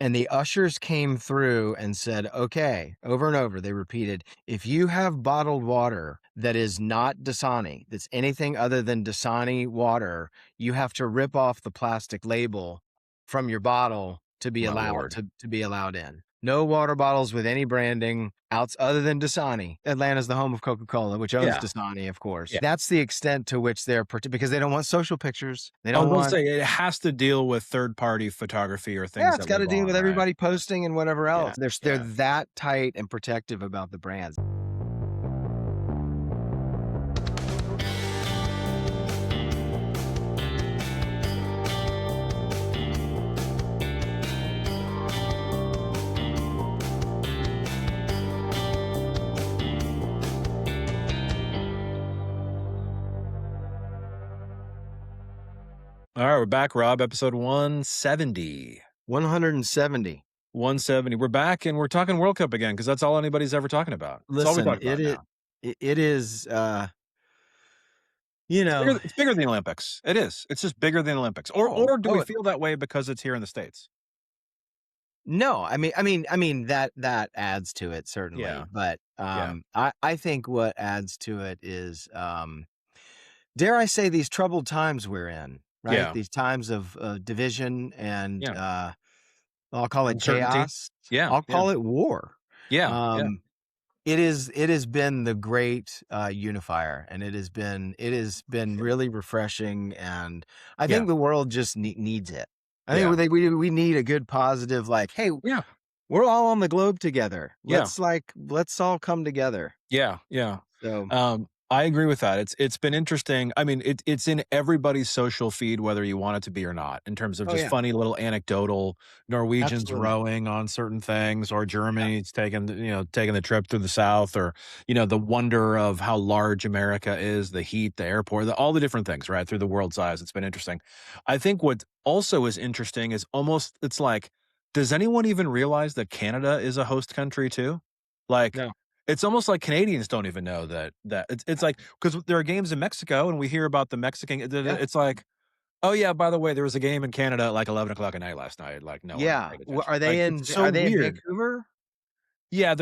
And the ushers came through and said, okay, over and over, they repeated, if you have bottled water that is not Dasani, that's anything other than Dasani water, you have to rip off the plastic label from your bottle to be My allowed Lord. to be allowed in. No water bottles with any branding outs other than Dasani. Atlanta's the home of Coca-Cola, which owns Yeah. Dasani, of course. Yeah. That's the extent to which they're because they don't want social pictures. They I was don't going to want. say it has to deal with third-party photography or Yeah, things it's that got to live deal on, with right? everybody posting and whatever Yeah. else. They're Yeah. that tight and protective about the brands. All right, we're back, Rob. Episode 170. 170. 170. We're back and we're talking World Cup again because that's all anybody's ever talking about. That's all we Listen, talk about now. it is It's bigger than the Olympics. It is. It's just bigger than the Olympics. Or do we feel that way because it's here in the States? No, I mean that adds to it certainly. Yeah. But Yeah. I think what adds to it is dare I say these troubled times we're in, right? Yeah. These times of division and Yeah. I'll call it Uncertainty. chaos. Yeah. I'll Yeah. call it war. Yeah. Yeah. It has been the great unifier, and it has been really refreshing, and I think the world just needs it. I think we need a good positive, like, hey, Yeah. we're all on the globe together. Yeah. Let's all come together. Yeah. Yeah. So I agree with that. It's been interesting. I mean, it's in everybody's social feed, whether you want it to be or not, in terms of just funny little anecdotal Norwegians Absolutely. rowing on certain things, or Germany's taking the trip through the South, or the wonder of how large America is, the heat, the airport, all the different things, right, through the world's eyes. It's been interesting. I think what also is interesting is it's like, does anyone even realize that Canada is a host country too? Like, no. It's almost like Canadians don't even know that it's like, because there are games in Mexico and we hear about the Mexican. It's like, oh yeah, by the way, there was a game in Canada at like 11 o'clock at night last night. Like no one paid attention. Are they Like, in? it's so Are they in weird. Vancouver? Yeah,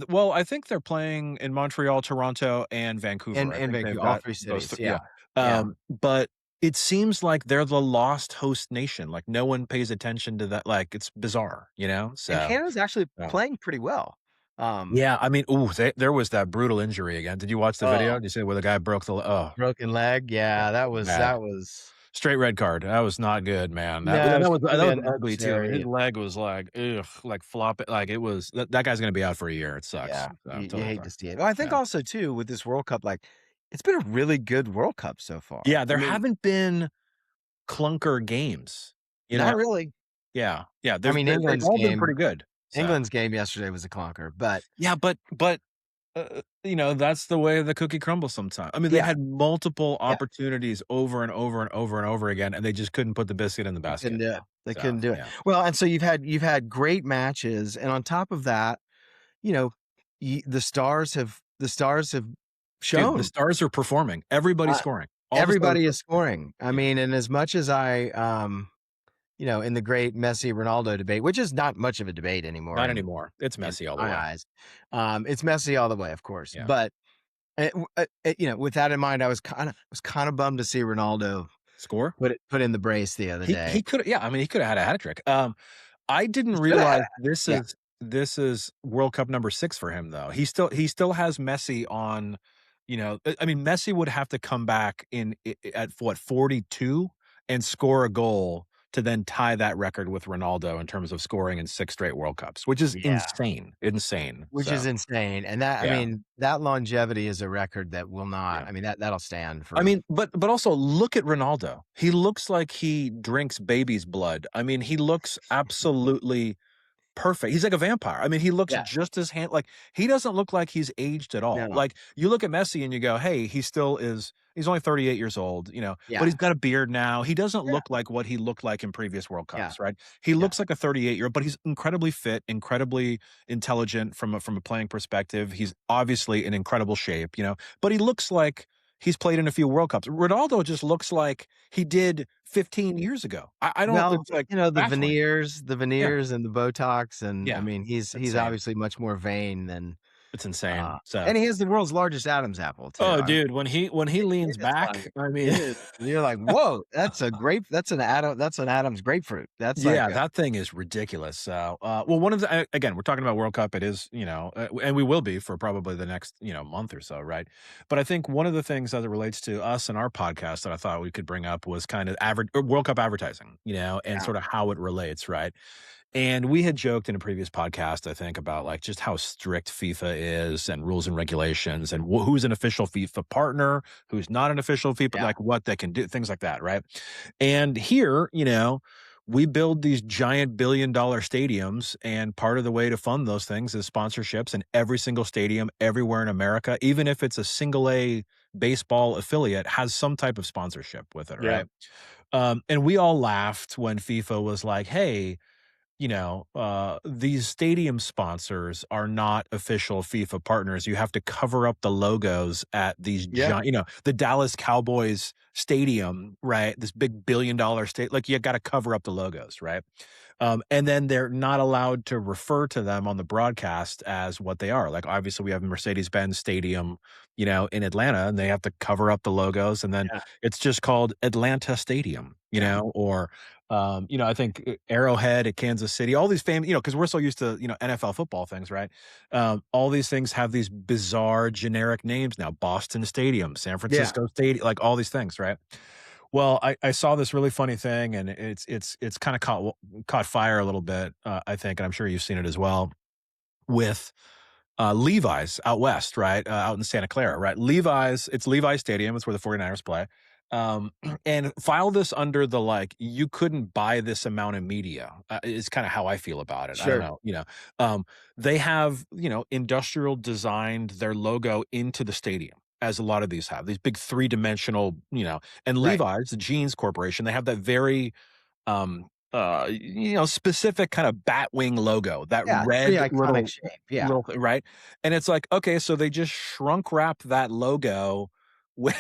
well, I think they're playing in Montreal, Toronto, and Vancouver. And I think Vancouver, they've all got three those cities. yeah. Yeah. But it seems like they're the lost host nation. Like no one pays attention to that. Like it's bizarre, So And Canada's actually playing pretty well. Yeah, I mean, there was that brutal injury again. Did you watch the video? Did you see where the guy broke the broken leg? Yeah, that was straight red card. That was not good, man. That was ugly too. I mean, his leg was like flop it. Like it was that guy's gonna be out for a year. It sucks. Yeah, So, you totally hate to sucks. see it. Well, I think also too with this World Cup, like it's been a really good World Cup so far. Yeah, there haven't been clunker games. Not really. Yeah. I mean, England's all game been pretty good. So. England's game yesterday was a clunker, but that's the way the cookie crumbles sometimes. I mean, they had multiple opportunities over and over and over and over again, and they just couldn't put the biscuit in the basket. They couldn't do it. Well, and so you've had great matches, and on top of that, the stars have shown. Dude, the stars are performing. Everybody's scoring. Everybody is scoring. I mean, and as much as I in the great Messi Ronaldo debate, which is not much of a debate anymore. Not anymore. It's Messi all the way. Eyes. It's Messi all the way, of course. Yeah. But with that in mind, I was kind of bummed to see Ronaldo score, put in the brace the other day. He could, I mean, he could have had a hat trick. I didn't realize this is World Cup number 6 for him though. He still has Messi on. I mean, Messi would have to come back at 42 and score a goal to then tie that record with Ronaldo in terms of scoring in 6 straight World Cups, which is insane. Which is insane. And that, I mean, that longevity is a record that will not, I mean, that'll stand for. I mean, but also look at Ronaldo. He looks like he drinks baby's blood. I mean, he looks absolutely perfect. He's like a vampire. I mean, he looks just as like he doesn't look like he's aged at all. No. Like you look at Messi and you go, hey, he's only 38 years old, but he's got a beard now. He doesn't look like what he looked like in previous World Cups, right? He looks like a 38-year-old, but he's incredibly fit, incredibly intelligent from a playing perspective. He's obviously in incredible shape, but he looks like he's played in a few World Cups. Ronaldo just looks like he did 15 years ago. I don't Well, it's, like, you know, baffling. the Yeah, veneers and the Botox, and I yeah. mean, It's he's insane. obviously much more vain than, It's insane. So and he has the world's largest Adam's apple too. oh, I dude, when he it leans is like back, I mean it is you're like, "Whoa, that's an Adam's grapefruit." That's like yeah, a that thing is ridiculous. So, well, one of the again, we're talking about World Cup. It is, and we will be for probably the next, month or so, right? But I think one of the things as it relates to us and our podcast that I thought we could bring up was kind of World Cup advertising, and yeah, sort of how it relates, right? And we had joked in a previous podcast, I think, about like just how strict FIFA is and rules and regulations and who's an official FIFA partner, who's not an official FIFA, yeah, like what they can do, things like that, right? And here, we build these giant $1 billion stadiums, and part of the way to fund those things is sponsorships. And every single stadium everywhere in America, even if it's a single A baseball affiliate, has some type of sponsorship with it, yeah, right? And we all laughed when FIFA was like, "Hey, these stadium sponsors are not official FIFA partners. You have to cover up the logos at these yeah, giant, the Dallas Cowboys stadium, right? This big $1 billion state, like you got to cover up the logos, right? And then they're not allowed to refer to them on the broadcast as what they are. Like obviously we have Mercedes-Benz Stadium, in Atlanta, and they have to cover up the logos, and then yeah, it's just called Atlanta Stadium, yeah, or I think Arrowhead at Kansas City, all these famous, because we're so used to, NFL football things, right? All these things have these bizarre generic names now. Boston Stadium, San yeah, Francisco Stadium, like all these things, right? Well, I saw this really funny thing, and it's kind of caught fire a little bit, I think, and I'm sure you've seen it as well with Levi's out west, right? Out in Santa Clara, right? It's Levi's Stadium. It's where the 49ers play. Um, and file this under the like, you couldn't buy this amount of media, is kind of how I feel about it. I don't sure, know, they have, industrial designed their logo into the stadium. As a lot of these have these big three-dimensional, and right, Levi's, the jeans corporation, they have that very specific kind of Batwing logo, that yeah, pretty red iconic shape, yeah, right? And it's like, okay, so they just shrunk wrap that logo with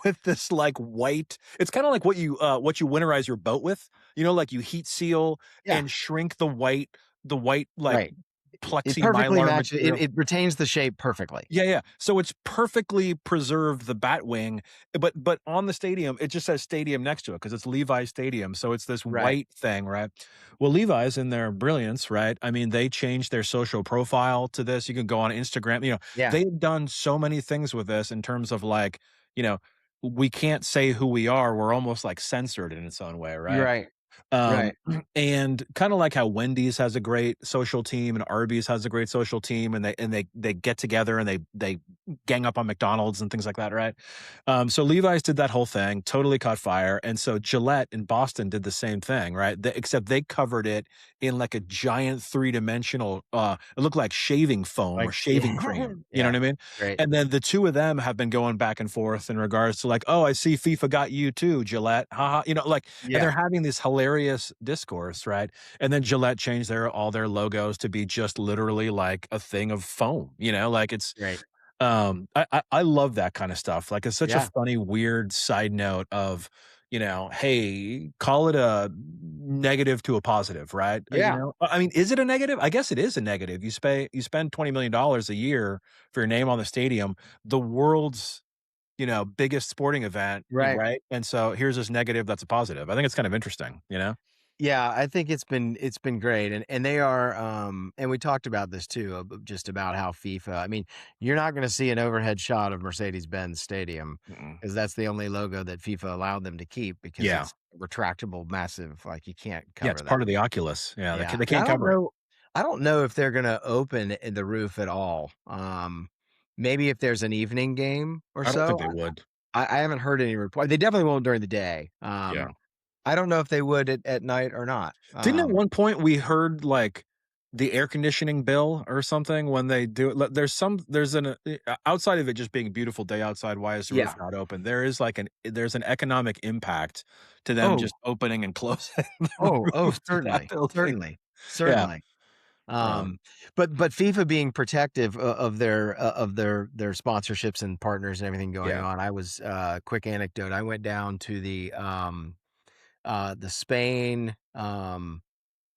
with this like white. It's kind of like what you winterize your boat with, like you heat seal yeah, and shrink the white like right. It plexi perfectly mylar matches it material. it retains the shape perfectly. Yeah, yeah. So it's perfectly preserved the Batwing, but on the stadium, it just says stadium next to it because it's Levi's Stadium. So it's this Right, white thing, right? Well, Levi's in their brilliance, right? I mean, they changed their social profile to this. You can go on Instagram, yeah, they've done so many things with this in terms of like, you know, we can't say who we are. We're almost like censored in its own way, you're right? right, Um, right, and kind of like how Wendy's has a great social team and Arby's has a great social team, and they get together and they gang up on McDonald's and things like that, right? So Levi's did that whole thing, totally caught fire, and so Gillette in Boston did the same thing, right? Except they covered it in like a giant three-dimensional. It looked like shaving foam or like shaving cream. You know yeah, what I mean? great, And then the two of them have been going back and forth in regards to like, oh, I see FIFA got you too, Gillette. Haha. Like, and they're yeah, having this hilarious discourse, right? And then Gillette changed all their logos to be just literally like a thing of foam, like it's great, I love that kind of stuff. Like it's such a yeah, funny, weird side note of, hey, call it a negative to a positive, right? yeah, I mean, is it a negative? I guess it is a negative. You spend $20 million a year for your name on the stadium, the world's biggest sporting event, right. right? And so here's this negative that's a positive. I think it's kind of interesting. Yeah, I think it's been great, and they are, and we talked about this too, just about how FIFA. I mean, you're not going to see an overhead shot of Mercedes-Benz Stadium Mm-mm. because that's the only logo that FIFA allowed them to keep because Yeah. it's retractable, massive. Like you can't Yeah, it's cover that. part of the Oculus. Yeah, Yeah, they and can't cover it. I don't know if they're going to open the roof at all. Maybe if there's an evening game or I don't think so. they would. I haven't heard any report. They definitely won't during the day. Yeah. I don't know if they would at night or not. Didn't at one point we heard, like, the air conditioning bill or something when they do it? Like, there's an outside of it just being a beautiful day outside, why is the roof Yeah. not open? There's an economic impact to them Oh, just opening and closing the oh, roof to that certainly, building. certainly, Yeah. certainly. Right. Um, but FIFA being protective of their sponsorships and partners and everything going Yeah. on, I was quick anecdote. I went down to the Spain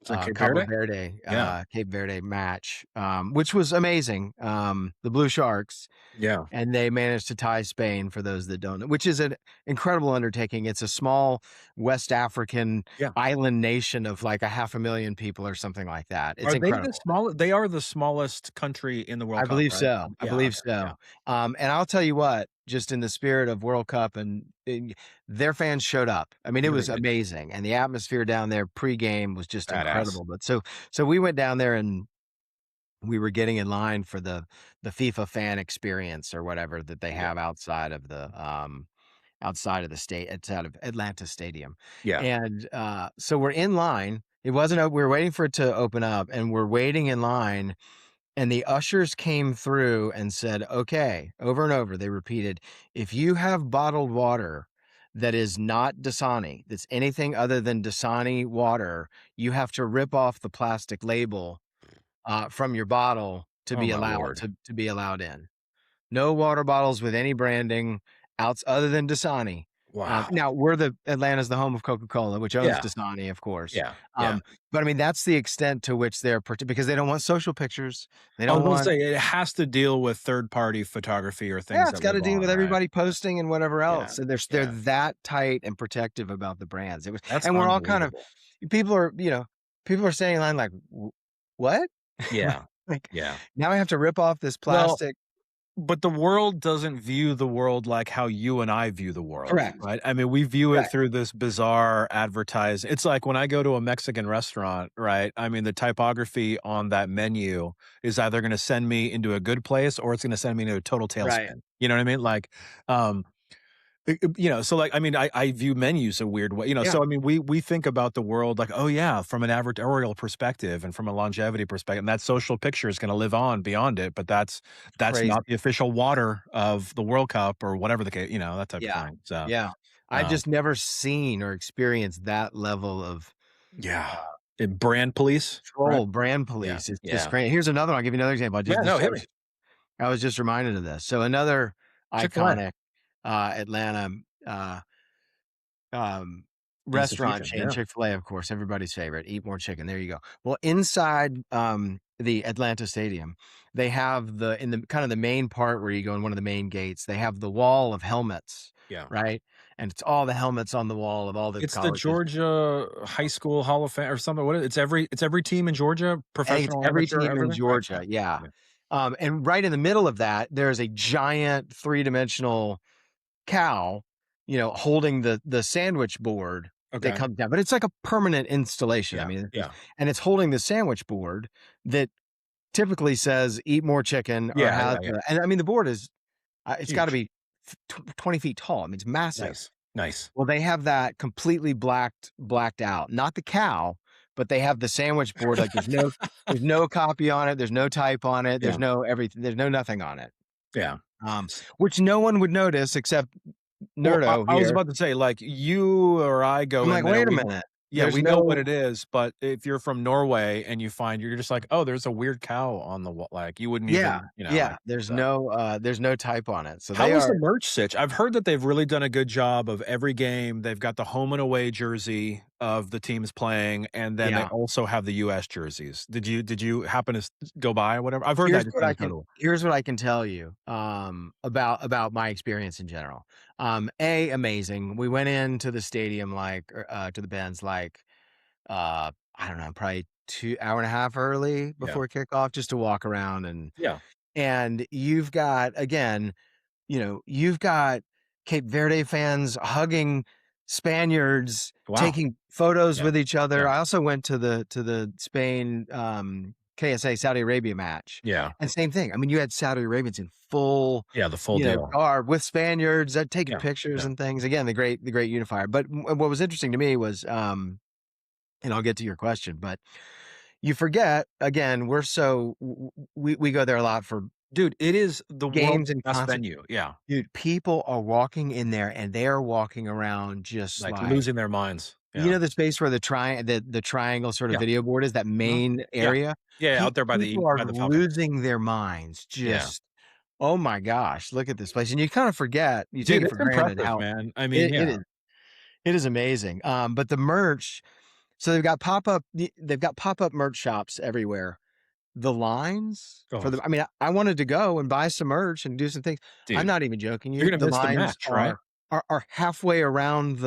Is that Cape Cabo Verde? Verde Yeah. Cape Verde match, which was amazing. The Blue Sharks, Yeah. and they managed to tie Spain, for those that don't know, which is an incredible undertaking. It's a small West African Yeah. island nation of like a 500,000 people or something like that. It's Are they the incredible. small they are the smallest country in the I World Cup, believe right? so. I Yeah, believe okay, yeah. so. And I'll tell you what, just in the spirit of World Cup and their fans showed up. I mean, it Yeah, they was did. amazing, and the atmosphere down there pregame was just Badass. incredible. But so we went down there and we were getting in line for the FIFA fan experience or whatever that they Yeah. have outside of the state, outside of Atlanta Stadium. Yeah. And so we're in line. It wasn't we were waiting for it to open up, and we're waiting in line, and the ushers came through and said, "Okay," over and over. They repeated, "If you have bottled water that is not Dasani, that's anything other than Dasani water, you have to rip off the plastic label from your bottle to Oh be my allowed lord. to be allowed in. No water bottles with any branding outs other than Dasani." Wow. Now Atlanta's the home of Coca-Cola, which owns Yeah. Dasani, of course. Yeah. Yeah. Um, but I mean, that's the extent to which they're because they don't want social pictures. They I was don't gonna want say it has to deal with third-party photography or yeah, things it's that gotta live deal on, with right? everybody posting and whatever Yeah. else, and they're Yeah. that tight and protective about the brands. It was That's and we're all kind of unbelievable. people are, people are saying in line like, What?" Yeah. Like, Yeah. now I have to rip off this Well, plastic. but the world doesn't view the world like how you and I view the world, Correct, right? I mean, we view it correct. through this bizarre advertise it's like when I go to a Mexican restaurant, right? I mean, the typography on that menu is either gonna send me into a good place or it's gonna send me into a total Right, tailspin. You know what I mean? Like, um, so, like, I mean, I view menus a weird way, yeah, so, I mean, we think about the world like, "Oh, yeah," from an advertorial perspective and from a longevity perspective, and that social picture is gonna live on beyond it, but it's that's not crazy. the official water of the World Cup or whatever the case, that type of Yeah, thing, so, yeah. I've um, just never seen or experienced that level of, uh, yeah. Brand police, right? control, brand Yeah, police. It's just yeah. crazy. Here's another one. I'll give you another example. I Yeah, just no, this hit me. I was just reminded of this. So another Chick-fil-A, iconic, Atlanta, uh, um, restaurant institution, chain, yeah, Chick-fil-A, of course, everybody's favorite, eat more chicken, there you go. Well, inside, the Atlanta Stadium, they have in the kind of the main part where you go in one of the main gates, they have the wall of helmets, yeah. right? And it's all the helmets on the wall of all the It's the colleges. Georgia High School Hall of Fame or something, what is it's every team in Georgia, I think it's professional, every amateur, team in everything? Right, Georgia, yeah, yeah. yeah. And right in the middle of that, there's a giant three-dimensional cow, holding the sandwich board that Okay. comes down, but it's like a permanent installation. I Yeah, mean, yeah. and it's holding the sandwich board that typically says "Eat more chicken" or Yeah, has yeah, yeah. and I mean, the board is, it's gotta Huge. be 20 feet tall. I mean, it's massive. Nice, nice. Well, they have that completely blacked out. Not the cow, but they have the sandwich board, like, there's no copy on it, there's no type on it, there's Yeah, no everything, there's no nothing on it, yeah. um, S which no one would notice except Well, I Nerdo I was here. about to say, like, you or I I'm go like, in there, "Wait a minute, yeah, there's we know what no." it is, but if you're from Norway and you're just like, "Oh, there's a weird cow on the wall," like, you wouldn't Yeah, even, yeah, like, so. there's no type on it, so they How is the are. merch sitch? I've heard that they've really done a good job of every game, they've got the home and away jersey of the teams playing, and then they Yeah. also have the US jerseys. Did you happen to go by or whatever? I've heard that just anecdotally. Here's what I can tell you, about my experience in general. Amazing. We went into the stadium, like, to the Benz, like, I don't know, probably 2 hour and a half early Yeah. before kickoff just to walk around, and Yeah. you've got, again, you've got Cape Verde fans hugging Spaniards, Wow. taking photos Yeah. with each other. Yeah. I also went to the Spain, KSA Saudi Arabia match, Yeah. and same thing. I mean, you had Saudi Arabians in full, Yeah, the full deal. garb with Spaniards, taking Yeah. pictures Yeah. and things. Again, the great unifier. But what was interesting to me was, and I'll get to your question, but you forget, again, we're so we go there a lot for Dude, it is the world's games and best concerts. venue. Yeah. Dude, people are walking in there, and they are walking around just Like, like losing their minds. You Yeah. know the space where the triangle sort of Yeah. video board is, that Mhm. main Yeah. area? Yeah, out there People are by the Falcon. losing their minds, Yeah. just, "Oh my gosh, look at this place," and you kinda forget, you take Dude, it for it's granted impressive, how man. I mean, it yeah. it is amazing, but the merch, so they've got pop-up merch shops everywhere. The lines for Oh, the I mean, I wanted to go and buy some merch and do some things. I'm dude, not even joking you're you. gonna The miss the lines match, right? are halfway around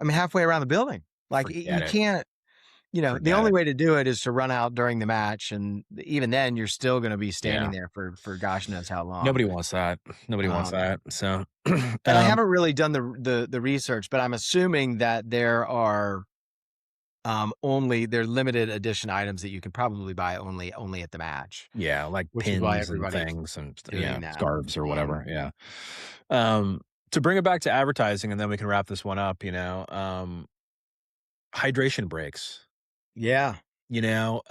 halfway around the building. Like, Forget you it. can't, the Forget only it. way to do it is to run out during the match, and even then, you're still gonna be standing Yeah. there for gosh knows how long. Nobody wants that. Nobody wants Um, that. So, and I um, haven't really done the research, but I'm assuming that there are, only they're limited edition items that you can probably buy only at the match, yeah, like which is why pins and everybody's things and doing that. scarves or Um, whatever. Yeah. Um, to bring it back to advertising, and then we can wrap this one up, hydration breaks, yeah, you know,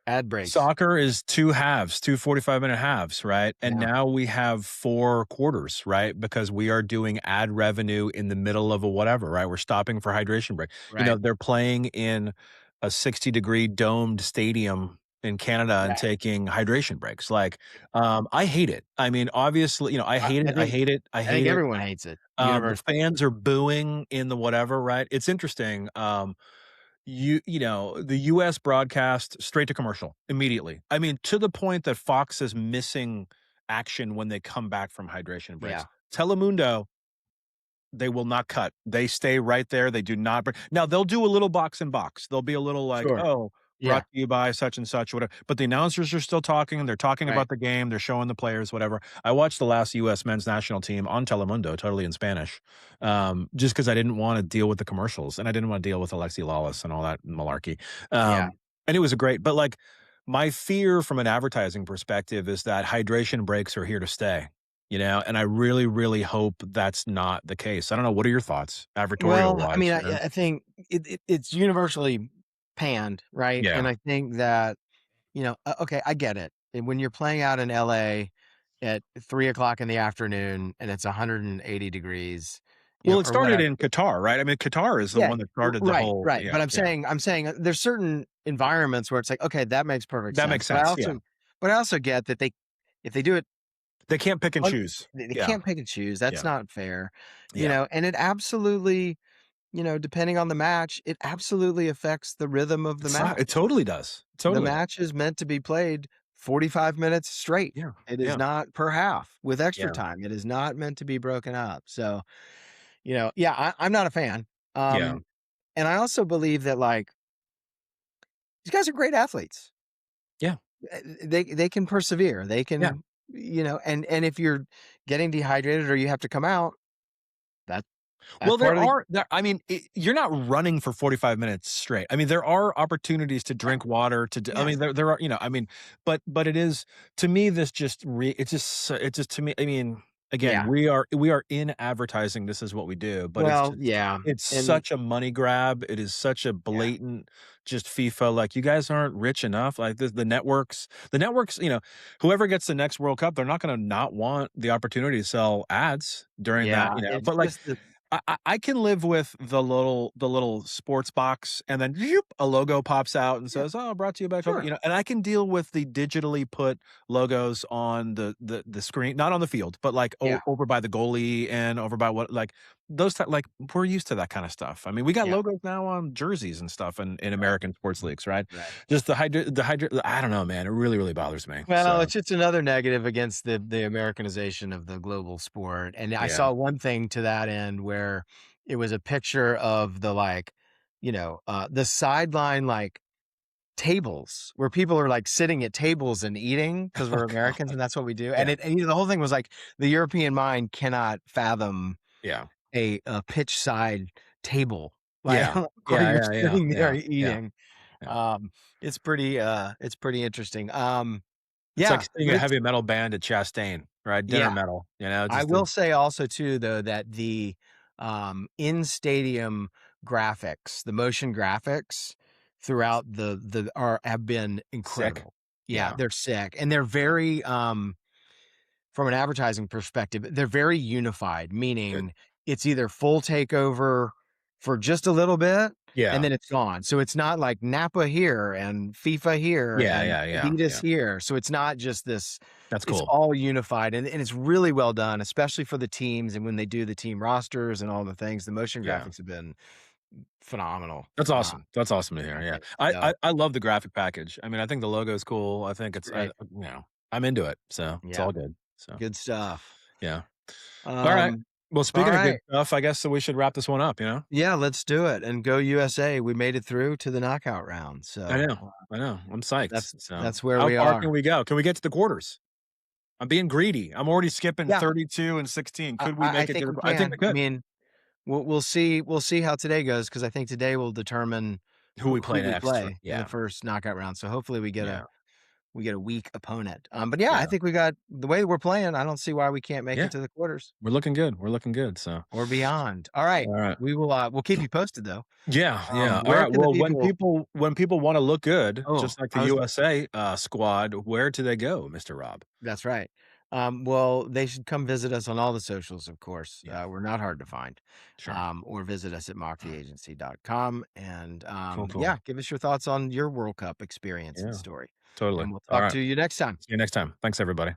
ad breaks. soccer is 2 halves, 2 45-minute halves, right? And Yeah, now we have 4 quarters, right? Because we are doing ad revenue in the middle of a whatever, right? We're stopping for hydration break. right, They're playing in a 60-degree domed stadium in Canada and right. taking hydration breaks. Like, I hate it. I mean, obviously, I I hate I it. I think hate it. I I think hate it. everyone hates it The universally. fans are booing in the whatever, right? It's interesting. The US broadcast straight to commercial immediately. I mean, to the point that Fox is missing action when they come back from hydration breaks. Yeah, Telemundo, they will not cut. They stay right there. They do not break. Now they'll do a little box in box. They'll be a little like, sure. "Oh, brought Yeah, to you by such and such," whatever. But the announcers are still talking, and they're talking right. about the game. They're showing the players, whatever. I watched the last US men's national team on Telemundo, totally in Spanish, just because I didn't want to deal with the commercials and I didn't want to deal with Alexi Lawless and all that malarkey. Yeah. And it was a great, but like my fear from an advertising perspective is that hydration breaks are here to stay. And I really, really hope that's not the case. I don't know. What are your thoughts, advertorial Well, I wise? mean, I think it's universally panned, right? Yeah. And I think that, okay, I get it. And when you're playing out in LA at 3 o'clock in the afternoon and it's 180 degrees, Well, it or started whatever. in Qatar, right? I mean, Qatar is the Yeah, one that started the right, whole. right. Yeah, But yeah. I'm saying there's certain environments where it's like, okay, that makes perfect That sense. makes sense. Yeah. But I also get that if they do it, They can't pick and un- choose. they Yeah. can't pick and choose. That's Yeah. not fair, Yeah. and it absolutely, depending on the match, it absolutely affects the rhythm of the It match. totally does. It The totally does. match is meant to be played 45 minutes straight. Yeah. It is Yeah. not per half with extra Yeah. time. It is not meant to be broken up. So, yeah, I'm not a fan. Yeah. And I also believe that, like, these guys are great athletes. Yeah. They can persevere. They Yeah. can, and if you're getting dehydrated or you have to come out, that that's Well, part of the I mean, you're not running for 45 minutes straight. I mean, there are opportunities to no, drink water I yeah, mean, there are, I mean, but it is, to me, this just, it's just, to me, I mean, again, yeah. we are in advertising. This is what we do, but Well, yeah, it's and such a money grab. It is such a yeah, blatant, just FIFA. Like, you guys aren't rich enough. Like, the networks, whoever gets the next World Cup, they're not going to not want the opportunity to sell ads during that, yeah. It's but like, just the I can live with the little sports box, and then zoop, a logo pops out and yeah, says, "Oh, brought to you by Coca," sure, and I can deal with the digitally put logos on the screen, not on the field, but like yeah, over by the goalie and over by what, like those like we're used to that kind of stuff. I mean, we got yeah, logos now on jerseys and stuff in right, American sports leagues, right? right. Just I don't know, man. It really, really bothers me. Well, So it's just another negative against the Americanization of the global sport, and I yeah, saw one thing to that end where it was a picture of the sideline, like, tables where people are, like, sitting at tables and eating because 'cause oh we're Americans god, and that's what we do, yeah, the whole thing was like, the European mind cannot fathom yeah, a pitch side table, like, yeah, where yeah, you're yeah, yeah, sitting there yeah, yeah, eating. yeah. Um, it's pretty interesting. It's like Yeah, seeing but a it's heavy metal band at Chastain, right? Dinner yeah. metal, I just will the say also too, though, that in stadium graphics, the motion graphics throughout the are have been sick. incredible. Yeah, Yeah, they're sick, and they're very, from an advertising perspective, they're very unified, good. meaning it's either full takeover for just a little bit, and Yeah. then it's gone. So it's not like Napa here and FIFA here Yeah, and yeah, yeah, Adidas yeah. here. So it's not just this, That's it's cool. all unified, and it's really well done, especially for the teams and when they do the team rosters and all the things. The motion Yeah. graphics have been phenomenal. That's awesome. That's awesome to hear, yeah. Fantastic. I So, I I love the graphic package. I mean, I think the logo is cool. I think right. I'm into it, so it's Yeah, all good. So, good stuff. yeah. Alright. Um, Well, all speaking of good right. stuff, I guess that we should wrap this one up, you know? Yeah, let's do it and go USA. We made it through to the knockout round. I So, know. I know. I'm psyched. So, that's where how we far can are. we go? Can we get to the quarters? I'm being greedy. I'm already skipping Yeah, 32 and 16. Could we I make it to think the we I think we can. I could. mean, we'll see how today goes because I think today will determine Who we who play we next. play in the Yeah. first knockout round. So hopefully Yeah. we get a weak opponent. But yeah, I Yeah. think we got the way we're playing. I don't see why we can't make Yeah. it to the quarters We're looking good. We're looking good, so or beyond. All right, alright. we'll keep you posted though. Yeah, yeah. Where Alright, can the well, people? when people wanna look good, Oh, just like the I was USA, squad, where do they go, Mr. Rob? That's right. Well, they should come visit us on all the socials, of course. Yeah, We're not hard to find. sure. Or visit us at mocktheagency.com. And Cool, cool. yeah, give us your thoughts on your World Cup experience and Yeah, story. totally. And we'll talk Alright. to you next time. See you next time. Thanks, everybody.